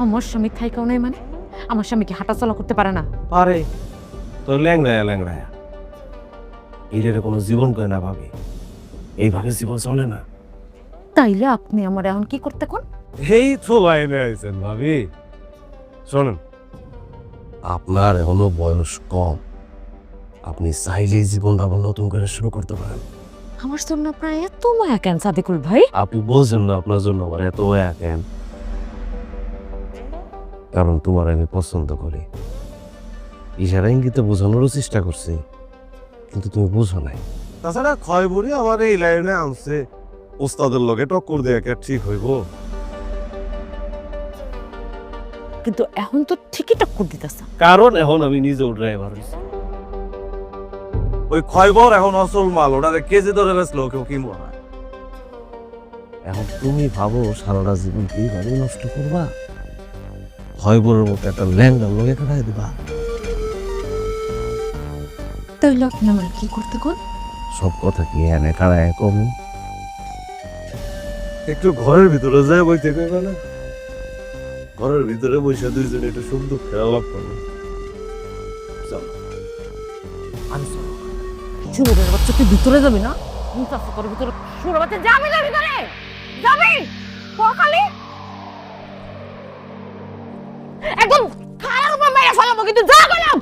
আমার স্বামী থাইকাও নাই মানে? আমার স্বামী কি হাঁটাচলা করতে পারে না? পারে তো ল্যাংড়ায়া ল্যাংড়ায়া এদের কোনো জীবন করে না ভাবি, এইভাবে জীবন চলে না। তাইলে আপনি আমার এখন কি করতে কোন? এই তো লাইনে আইছেন ভাবি। শোনেন, আপনার এখনো বয়স কম, আপনি চাইলেই জীবনটা আবার নতুন করে শুরু করতে পারেন। আমার জন্য আপনার এত মায়া কেন সাদিকুল ভাই? আপনি বলছেন না আপনার জন্য আমার এত কেন? কারণ তোমার আমি পছন্দ করি। ইশারা ইঙ্গিতে বোঝানোরও চেষ্টা করছি, কিন্তু তুমি বুঝো নাই। তাছাড়া ক্ষয়বুড়ি আমার এই লাইনে আনছে, ওস্তাদের লগে টক্কর দিয়ে ঠিক হইব। কিন্তু এখন তো ঠিকই টক্কর দিতেছে। কারণ এখন আমি নিজেও ড্রাইভার হইছি। ওই ক্ষয়বর এখন আসল মাল, ওটারে কেজি ধরে বেচলো কেউ কিনবো না। এখন তুমি ভাবো সারাটা জীবন কিভাবে নষ্ট করবা? ক্ষয়বরের মতো একটা ল্যাংড়ার লগে কাটাই দিবা। তাইলে আপনি আমার কি করতে কোন? সব কথা কি এনে কারায় কম? একটু ঘরের ভিতরে যায় বইতে কইবে না? ঘরের ভিতরে বসে দুইজনে একটু সুখ দুঃখের আলাপ করবে। চলো। আমি চলো। চুরের বাচ্চা তুই ভিতরে যাবি না? মুসাফা করে ভিতরে চুরের বাচ্চা যাবি না ভিতরে? যাবি? পকালি? একদম খারাপ উপর মেরে ফেলাবো কিন্তু যা গেলাম।